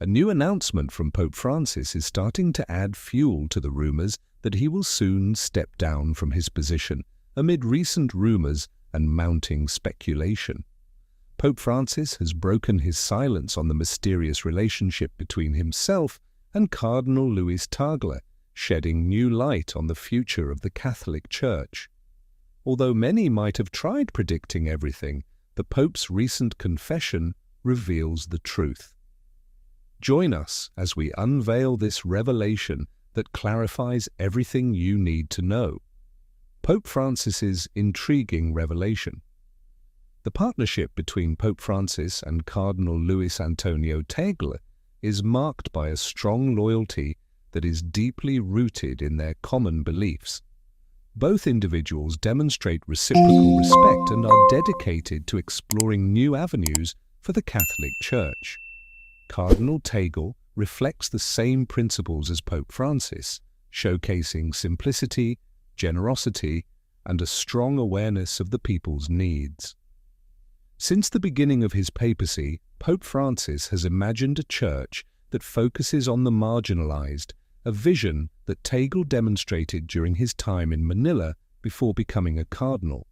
A new announcement from Pope Francis is starting to add fuel to the rumors that he will soon step down from his position amid recent rumors and mounting speculation. Pope Francis has broken his silence on the mysterious relationship between himself and Cardinal Luis Tagle, shedding new light on the future of the Catholic Church. Although many might have tried predicting everything, the Pope's recent confession reveals the truth. Join us as we unveil this revelation that clarifies everything you need to know. Pope Francis's intriguing revelation. The partnership between Pope Francis and Cardinal Luis Tagle is marked by a strong loyalty that is deeply rooted in their common beliefs. Both individuals demonstrate reciprocal respect and are dedicated to exploring new avenues for the Catholic Church. Cardinal Tagle reflects the same principles as Pope Francis, showcasing simplicity, generosity, and a strong awareness of the people's needs. Since the beginning of his papacy, Pope Francis has imagined a church that focuses on the marginalized, a vision that Tagle demonstrated during his time in Manila before becoming a cardinal.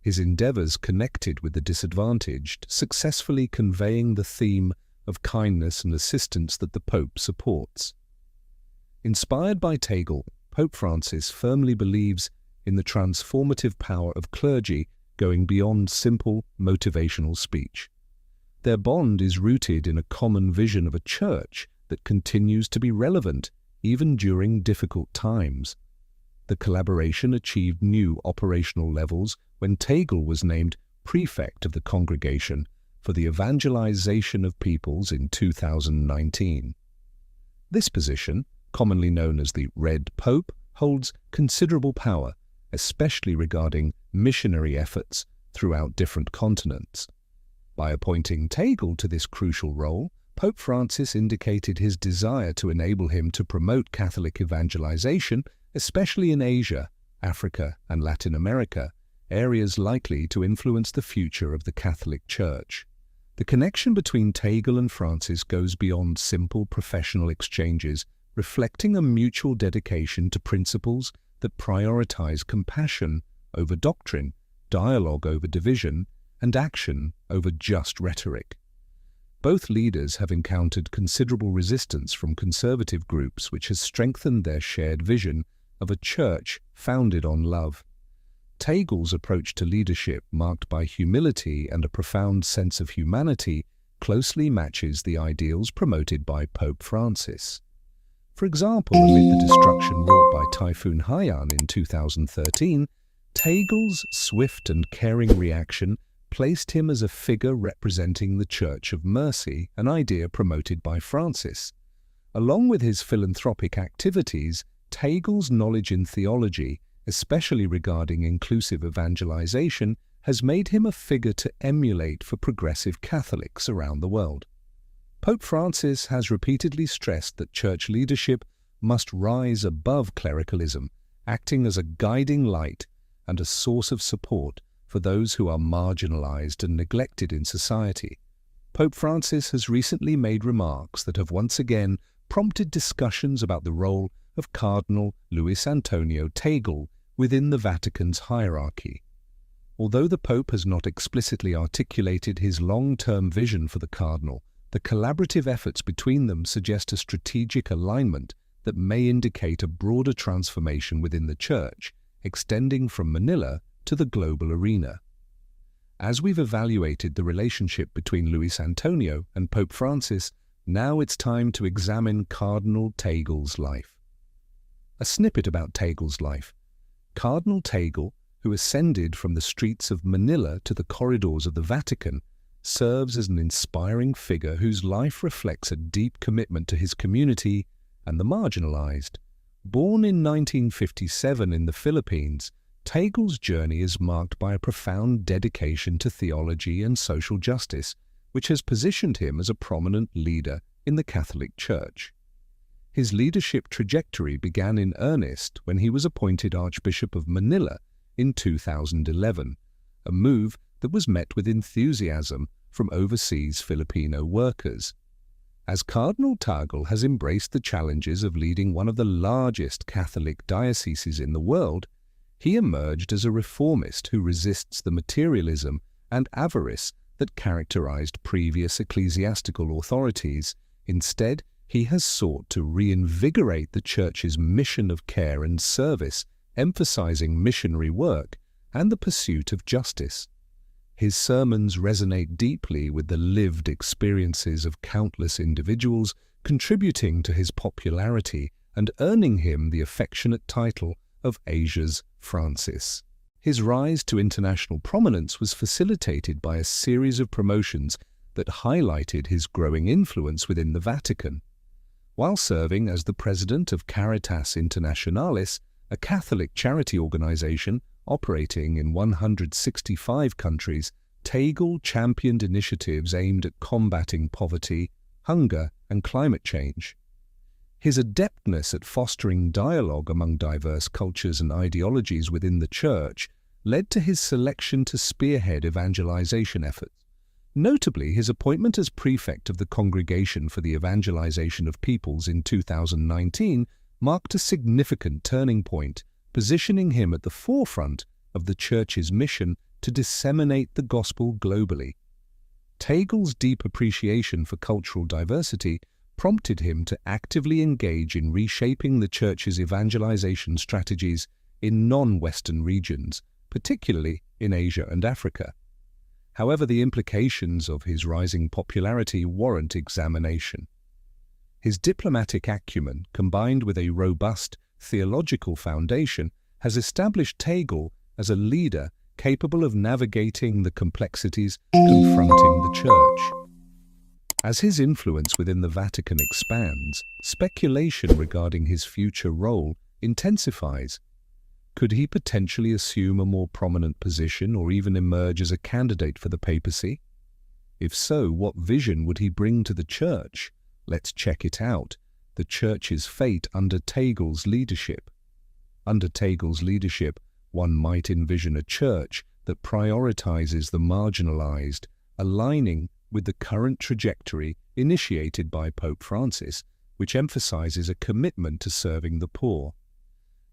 His endeavors connected with the disadvantaged, successfully conveying the theme of kindness and assistance that the Pope supports. Inspired by Tagle, Pope Francis firmly believes in the transformative power of clergy going beyond simple motivational speech. Their bond is rooted in a common vision of a church that continues to be relevant even during difficult times. The collaboration achieved new operational levels when Tagle was named prefect of the congregation for the evangelization of peoples in 2019. This position, commonly known as the Red Pope, holds considerable power, especially regarding missionary efforts throughout different continents. By appointing Tagle to this crucial role, Pope Francis indicated his desire to enable him to promote Catholic evangelization, especially in Asia, Africa, and Latin America, areas likely to influence the future of the Catholic Church. The connection between Tagle and Francis goes beyond simple professional exchanges, reflecting a mutual dedication to principles that prioritize compassion over doctrine, dialogue over division, and action over just rhetoric. Both leaders have encountered considerable resistance from conservative groups, which has strengthened their shared vision of a church founded on love. Tagle's approach to leadership, marked by humility and a profound sense of humanity, closely matches the ideals promoted by Pope Francis. For example, amid the destruction wrought by Typhoon Haiyan in 2013, Tagle's swift and caring reaction placed him as a figure representing the Church of Mercy, an idea promoted by Francis. Along with his philanthropic activities, Tagle's knowledge in theology, especially regarding inclusive evangelization, has made him a figure to emulate for progressive Catholics around the world. Pope Francis has repeatedly stressed that church leadership must rise above clericalism, acting as a guiding light and a source of support for those who are marginalized and neglected in society. Pope Francis has recently made remarks that have once again prompted discussions about the role of Cardinal Luis Tagle within the Vatican's hierarchy. Although the Pope has not explicitly articulated his long-term vision for the Cardinal, the collaborative efforts between them suggest a strategic alignment that may indicate a broader transformation within the Church, extending from Manila to the global arena. As we've evaluated the relationship between Luis Antonio and Pope Francis, now it's time to examine Cardinal Tagle's life. A snippet about Tagle's life. Cardinal Tagle, who ascended from the streets of Manila to the corridors of the Vatican, serves as an inspiring figure whose life reflects a deep commitment to his community and the marginalized. Born in 1957 in the Philippines, Tagle's journey is marked by a profound dedication to theology and social justice, which has positioned him as a prominent leader in the Catholic Church. His leadership trajectory began in earnest when he was appointed Archbishop of Manila in 2011, a move that was met with enthusiasm from overseas Filipino workers. As Cardinal Tagle has embraced the challenges of leading one of the largest Catholic dioceses in the world, he emerged as a reformist who resists the materialism and avarice that characterized previous ecclesiastical authorities. Instead, he has sought to reinvigorate the Church's mission of care and service, emphasizing missionary work and the pursuit of justice. His sermons resonate deeply with the lived experiences of countless individuals, contributing to his popularity and earning him the affectionate title of Asia's Francis. His rise to international prominence was facilitated by a series of promotions that highlighted his growing influence within the Vatican. While serving as the president of Caritas Internationalis, a Catholic charity organization operating in 165 countries, Tagle championed initiatives aimed at combating poverty, hunger, and climate change. His adeptness at fostering dialogue among diverse cultures and ideologies within the Church led to his selection to spearhead evangelization efforts. Notably, his appointment as prefect of the Congregation for the Evangelization of Peoples in 2019 marked a significant turning point, positioning him at the forefront of the Church's mission to disseminate the gospel globally. Tagle's deep appreciation for cultural diversity prompted him to actively engage in reshaping the Church's evangelization strategies in non-Western regions, particularly in Asia and Africa. However, the implications of his rising popularity warrant examination. His diplomatic acumen, combined with a robust theological foundation, has established Tagle as a leader capable of navigating the complexities confronting the Church. As his influence within the Vatican expands, speculation regarding his future role intensifies. Could he potentially assume a more prominent position or even emerge as a candidate for the papacy? If so, what vision would he bring to the Church? Let's check it out. The Church's fate under Tagle's leadership. Under Tagle's leadership, one might envision a Church that prioritizes the marginalized, aligning with the current trajectory initiated by Pope Francis, which emphasizes a commitment to serving the poor.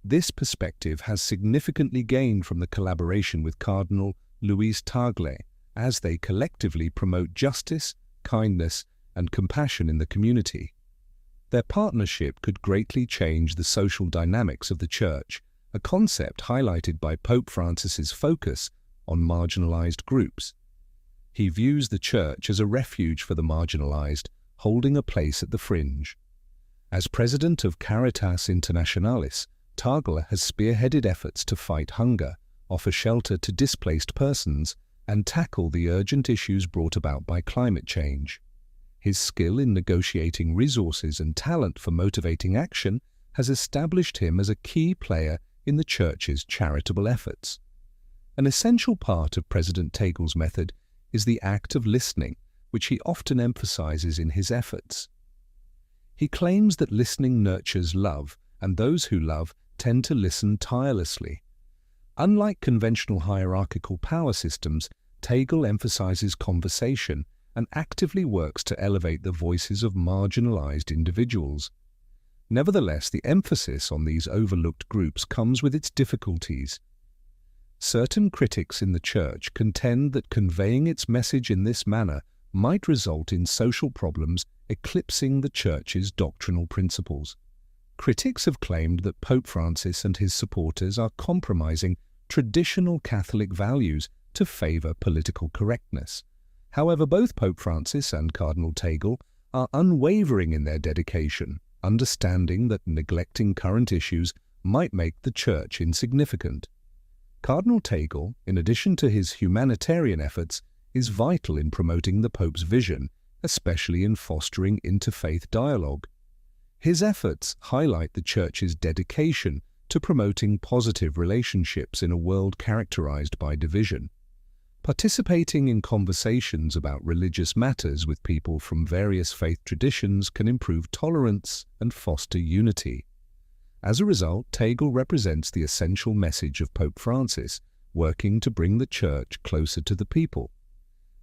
This perspective has significantly gained from the collaboration with Cardinal Luis Tagle, as they collectively promote justice, kindness, and compassion in the community. Their partnership could greatly change the social dynamics of the Church, a concept highlighted by Pope Francis's focus on marginalized groups. He views the Church as a refuge for the marginalized, holding a place at the fringe. As president of Caritas Internationalis, Tagle has spearheaded efforts to fight hunger, offer shelter to displaced persons, and tackle the urgent issues brought about by climate change. His skill in negotiating resources and talent for motivating action has established him as a key player in the Church's charitable efforts. An essential part of President Tagle's method is the act of listening, which he often emphasizes in his efforts. He claims that listening nurtures love, and those who love tend to listen tirelessly. Unlike conventional hierarchical power systems, Tagle emphasizes conversation and actively works to elevate the voices of marginalized individuals. Nevertheless, the emphasis on these overlooked groups comes with its difficulties. Certain critics in the Church contend that conveying its message in this manner might result in social problems eclipsing the Church's doctrinal principles. Critics have claimed that Pope Francis and his supporters are compromising traditional Catholic values to favor political correctness. However, both Pope Francis and Cardinal Tagle are unwavering in their dedication, understanding that neglecting current issues might make the Church insignificant. Cardinal Tagle, in addition to his humanitarian efforts, is vital in promoting the Pope's vision, especially in fostering interfaith dialogue. His efforts highlight the Church's dedication to promoting positive relationships in a world characterized by division. Participating in conversations about religious matters with people from various faith traditions can improve tolerance and foster unity. As a result, Tagle represents the essential message of Pope Francis, working to bring the Church closer to the people.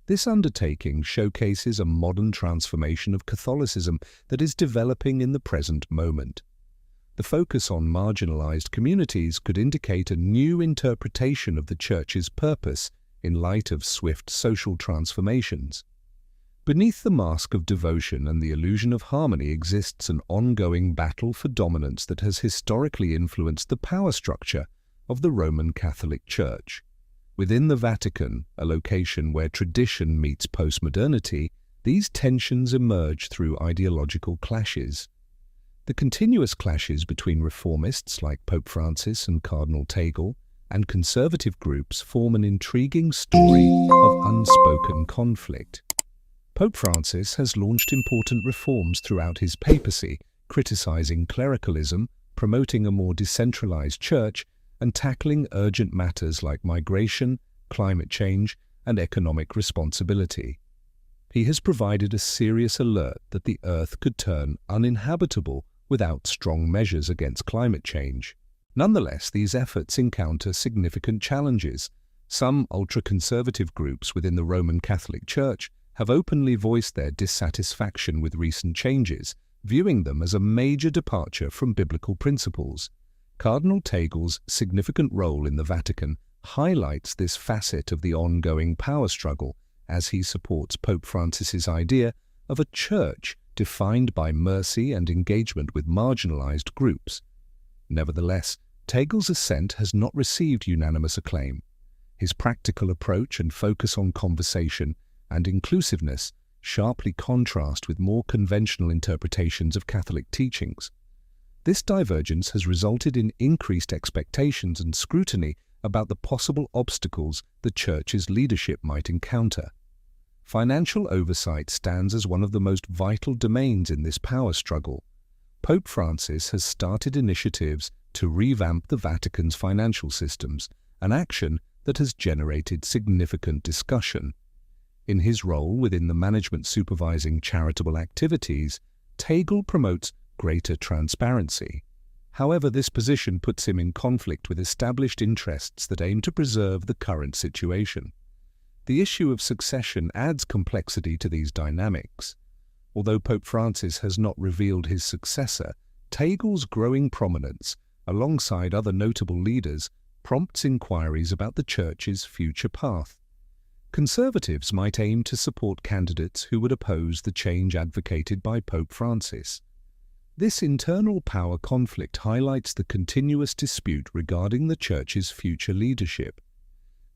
This undertaking showcases a modern transformation of Catholicism that is developing in the present moment. The focus on marginalized communities could indicate a new interpretation of the Church's purpose in light of swift social transformations. Beneath the mask of devotion and the illusion of harmony exists an ongoing battle for dominance that has historically influenced the power structure of the Roman Catholic Church. Within the Vatican, a location where tradition meets postmodernity, these tensions emerge through ideological clashes. The continuous clashes between reformists like Pope Francis and Cardinal Tagle and conservative groups form an intriguing story of unspoken conflict. Pope Francis has launched important reforms throughout his papacy, criticizing clericalism, promoting a more decentralized church, and tackling urgent matters like migration, climate change, and economic responsibility. He has provided a serious alert that the Earth could turn uninhabitable without strong measures against climate change. Nonetheless, these efforts encounter significant challenges. Some ultra-conservative groups within the Roman Catholic Church have openly voiced their dissatisfaction with recent changes, viewing them as a major departure from biblical principles. Cardinal Tagle's significant role in the Vatican highlights this facet of the ongoing power struggle as he supports Pope Francis's idea of a church defined by mercy and engagement with marginalized groups. Nevertheless, Tagle's ascent has not received unanimous acclaim. His practical approach and focus on conversation and inclusiveness sharply contrast with more conventional interpretations of Catholic teachings. This divergence has resulted in increased expectations and scrutiny about the possible obstacles the Church's leadership might encounter. Financial oversight stands as one of the most vital domains in this power struggle. Pope Francis has started initiatives to revamp the Vatican's financial systems, an action that has generated significant discussion. In his role within the management supervising charitable activities, Tagle promotes greater transparency. However, this position puts him in conflict with established interests that aim to preserve the current situation. The issue of succession adds complexity to these dynamics. Although Pope Francis has not revealed his successor, Tagle's growing prominence, alongside other notable leaders, prompts inquiries about the Church's future path. Conservatives might aim to support candidates who would oppose the change advocated by Pope Francis. This internal power conflict highlights the continuous dispute regarding the Church's future leadership.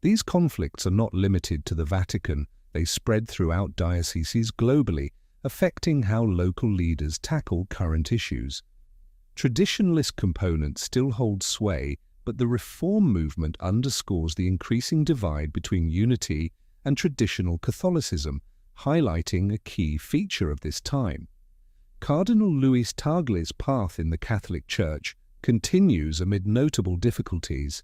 These conflicts are not limited to the Vatican, they spread throughout dioceses globally, affecting how local leaders tackle current issues. Traditionalist components still hold sway, but the reform movement underscores the increasing divide between unity and traditional Catholicism, highlighting a key feature of this time. Cardinal Luis Tagle's path in the Catholic Church continues amid notable difficulties.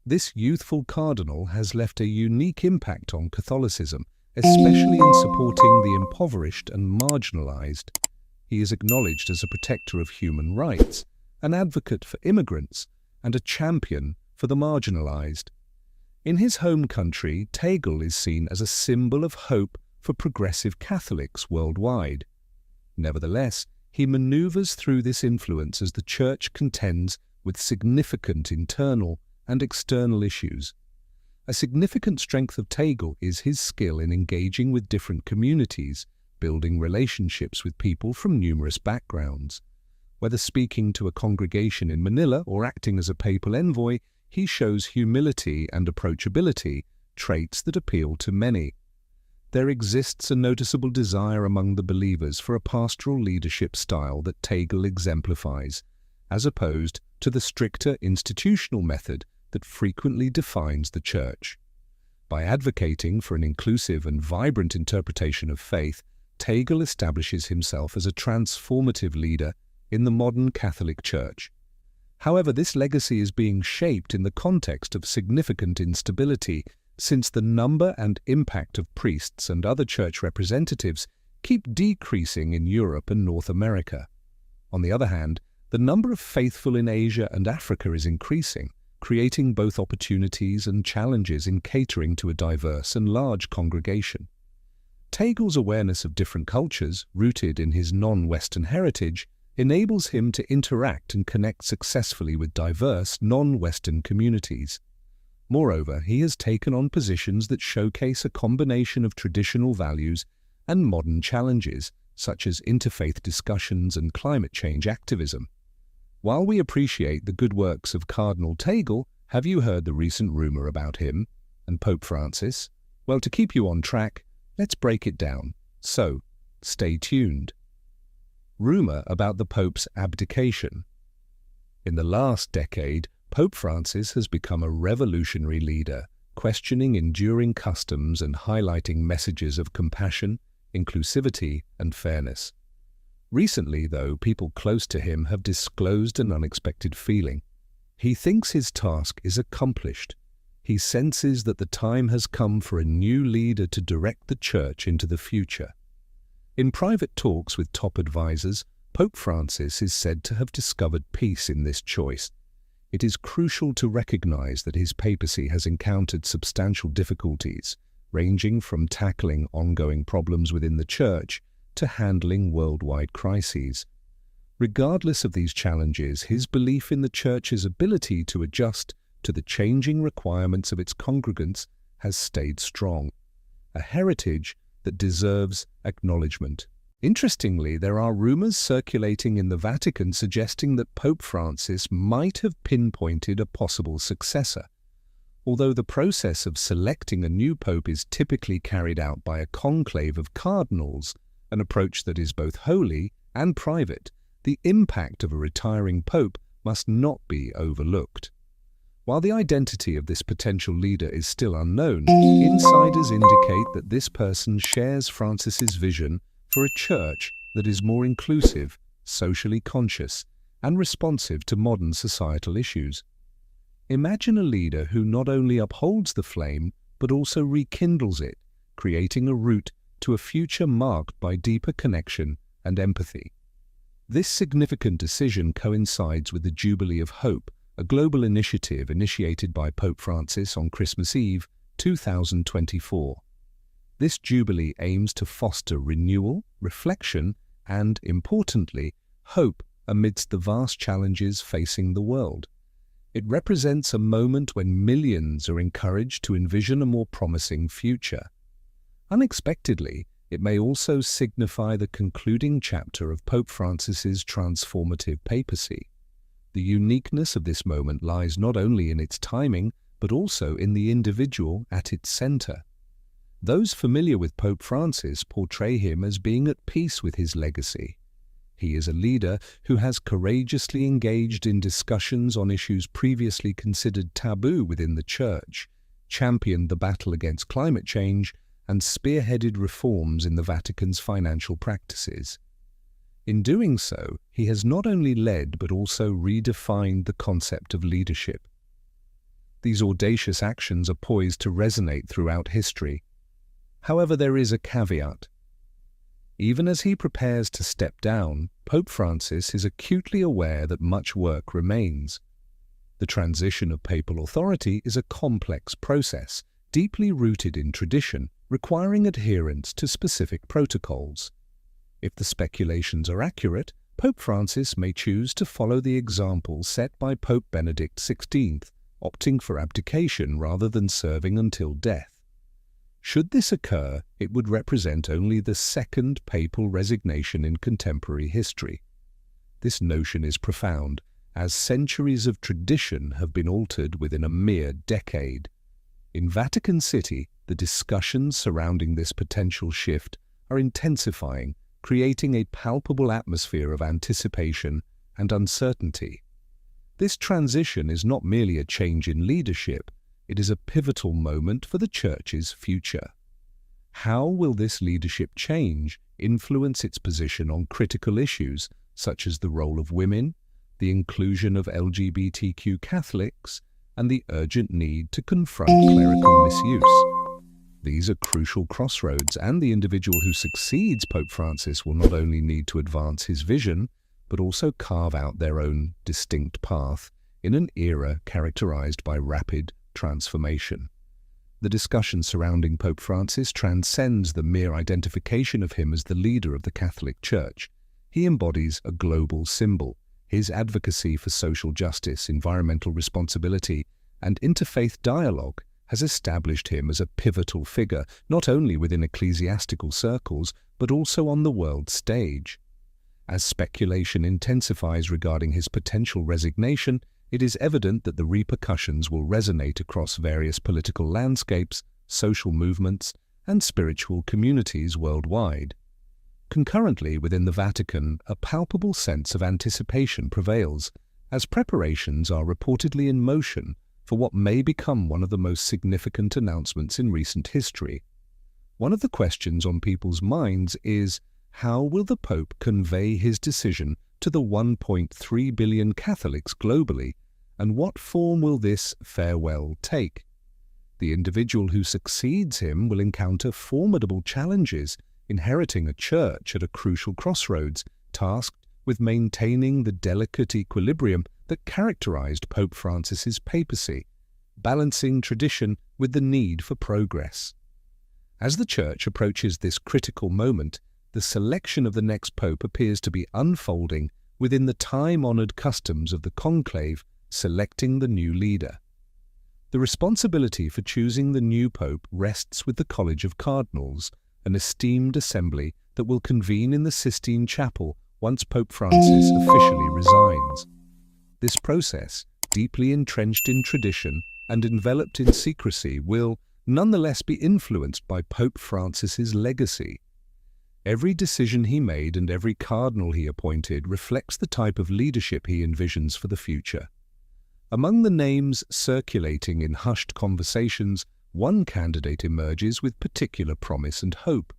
This youthful cardinal has left a unique impact on Catholicism, especially in supporting the impoverished and marginalized. He is acknowledged as a protector of human rights, an advocate for immigrants, and a champion for the marginalized. In his home country, Tagle is seen as a symbol of hope for progressive Catholics worldwide. Nevertheless, he maneuvers through this influence as the Church contends with significant internal and external issues. A significant strength of Tagle is his skill in engaging with different communities, building relationships with people from numerous backgrounds. Whether speaking to a congregation in Manila or acting as a papal envoy, he shows humility and approachability, traits that appeal to many. There exists a noticeable desire among the believers for a pastoral leadership style that Tagle exemplifies, as opposed to the stricter institutional method that frequently defines the Church. By advocating for an inclusive and vibrant interpretation of faith, Tagle establishes himself as a transformative leader in the modern Catholic Church. However, this legacy is being shaped in the context of significant instability, since the number and impact of priests and other church representatives keep decreasing in Europe and North America. On the other hand, the number of faithful in Asia and Africa is increasing, creating both opportunities and challenges in catering to a diverse and large congregation. Tagle's awareness of different cultures, rooted in his non-Western heritage, enables him to interact and connect successfully with diverse, non-Western communities. Moreover, he has taken on positions that showcase a combination of traditional values and modern challenges, such as interfaith discussions and climate change activism. While we appreciate the good works of Cardinal Tagle, have you heard the recent rumor about him and Pope Francis? Well, to keep you on track, let's break it down. So, stay tuned. Rumor about the Pope's abdication. In the last decade, Pope Francis has become a revolutionary leader, questioning enduring customs and highlighting messages of compassion, inclusivity, and fairness. Recently, though, people close to him have disclosed an unexpected feeling. He thinks his task is accomplished. He senses that the time has come for a new leader to direct the Church into the future. In private talks with top advisors, Pope Francis is said to have discovered peace in this choice. It is crucial to recognize that his papacy has encountered substantial difficulties, ranging from tackling ongoing problems within the Church to handling worldwide crises. Regardless of these challenges, his belief in the Church's ability to adjust to the changing requirements of its congregants has stayed strong, a heritage that deserves acknowledgement. Interestingly, there are rumors circulating in the Vatican suggesting that Pope Francis might have pinpointed a possible successor. Although the process of selecting a new pope is typically carried out by a conclave of cardinals, an approach that is both holy and private, the impact of a retiring pope must not be overlooked. While the identity of this potential leader is still unknown, insiders indicate that this person shares Francis's vision for a church that is more inclusive, socially conscious, and responsive to modern societal issues. Imagine a leader who not only upholds the flame, but also rekindles it, creating a route to a future marked by deeper connection and empathy. This significant decision coincides with the Jubilee of Hope, a global initiative initiated by Pope Francis on Christmas Eve, 2024. This Jubilee aims to foster renewal, reflection, and, importantly, hope amidst the vast challenges facing the world. It represents a moment when millions are encouraged to envision a more promising future. Unexpectedly, it may also signify the concluding chapter of Pope Francis's transformative papacy. The uniqueness of this moment lies not only in its timing, but also in the individual at its center. Those familiar with Pope Francis portray him as being at peace with his legacy. He is a leader who has courageously engaged in discussions on issues previously considered taboo within the Church, championed the battle against climate change, and spearheaded reforms in the Vatican's financial practices. In doing so, he has not only led but also redefined the concept of leadership. These audacious actions are poised to resonate throughout history. However, there is a caveat. Even as he prepares to step down, Pope Francis is acutely aware that much work remains. The transition of papal authority is a complex process, deeply rooted in tradition, requiring adherence to specific protocols. If the speculations are accurate, Pope Francis may choose to follow the example set by Pope Benedict XVI, opting for abdication rather than serving until death. Should this occur, it would represent only the second papal resignation in contemporary history. This notion is profound, as centuries of tradition have been altered within a mere decade. In Vatican City, the discussions surrounding this potential shift are intensifying, creating a palpable atmosphere of anticipation and uncertainty. This transition is not merely a change in leadership, it is a pivotal moment for the Church's future. How will this leadership change influence its position on critical issues such as the role of women, the inclusion of LGBTQ Catholics, and the urgent need to confront clerical misuse? These are crucial crossroads, and the individual who succeeds Pope Francis will not only need to advance his vision, but also carve out their own distinct path in an era characterized by rapid transformation. The discussion surrounding Pope Francis transcends the mere identification of him as the leader of the Catholic Church. He embodies a global symbol. His advocacy for social justice, environmental responsibility, and interfaith dialogue has established him as a pivotal figure, not only within ecclesiastical circles, but also on the world stage. As speculation intensifies regarding his potential resignation, it is evident that the repercussions will resonate across various political landscapes, social movements, and spiritual communities worldwide. Concurrently, within the Vatican, a palpable sense of anticipation prevails, as preparations are reportedly in motion for what may become one of the most significant announcements in recent history. One of the questions on people's minds is, how will the Pope convey his decision to the 1.3 billion Catholics globally, and what form will this farewell take? The individual who succeeds him will encounter formidable challenges, inheriting a church at a crucial crossroads, tasked with maintaining the delicate equilibrium that characterized Pope Francis's papacy, balancing tradition with the need for progress. As the Church approaches this critical moment, the selection of the next Pope appears to be unfolding within the time-honored customs of the conclave selecting the new leader. The responsibility for choosing the new Pope rests with the College of Cardinals, an esteemed assembly that will convene in the Sistine Chapel once Pope Francis officially resigns. This process, deeply entrenched in tradition and enveloped in secrecy, will nonetheless be influenced by Pope Francis's legacy. Every decision he made and every cardinal he appointed reflects the type of leadership he envisions for the future. Among the names circulating in hushed conversations, one candidate emerges with particular promise and hope.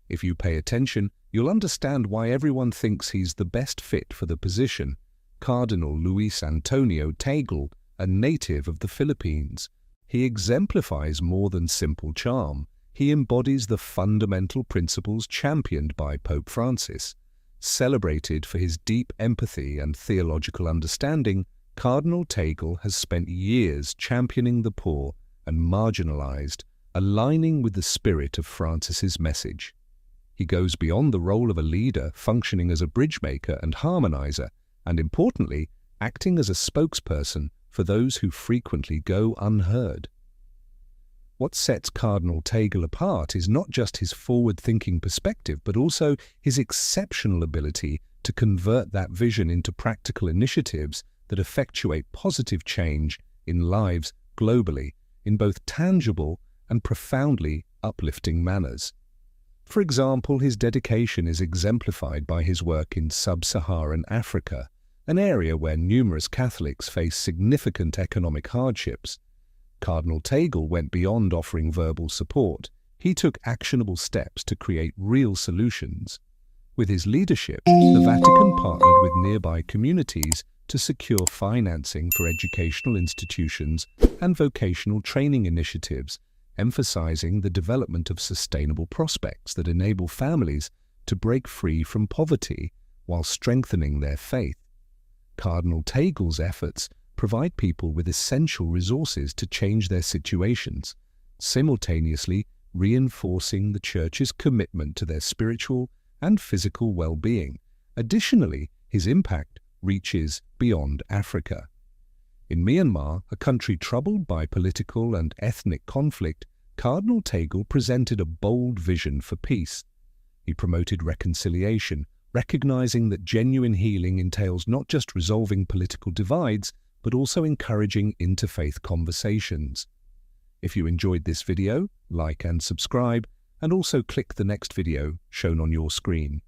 If you pay attention, you'll understand why everyone thinks he's the best fit for the position. Cardinal Luis Tagle, a native of the Philippines. He exemplifies more than simple charm. He embodies the fundamental principles championed by Pope Francis. Celebrated for his deep empathy and theological understanding, Cardinal Tagle has spent years championing the poor and marginalized, aligning with the spirit of Francis's message. He goes beyond the role of a leader, functioning as a bridge maker and harmonizer, and importantly, acting as a spokesperson for those who frequently go unheard. What sets Cardinal Tagle apart is not just his forward-thinking perspective, but also his exceptional ability to convert that vision into practical initiatives that effectuate positive change in lives globally, in both tangible and profoundly uplifting manners. For example, his dedication is exemplified by his work in sub-Saharan Africa, an area where numerous Catholics face significant economic hardships. Cardinal Tagle went beyond offering verbal support. He took actionable steps to create real solutions. With his leadership, the Vatican partnered with nearby communities to secure financing for educational institutions and vocational training initiatives, emphasizing the development of sustainable prospects that enable families to break free from poverty while strengthening their faith. Cardinal Tagle's efforts provide people with essential resources to change their situations, simultaneously reinforcing the Church's commitment to their spiritual and physical well-being. Additionally, his impact reaches beyond Africa. In Myanmar, a country troubled by political and ethnic conflict, Cardinal Tagle presented a bold vision for peace. He promoted reconciliation, recognizing that genuine healing entails not just resolving political divides, but also encouraging interfaith conversations. If you enjoyed this video, like and subscribe, and also click the next video shown on your screen.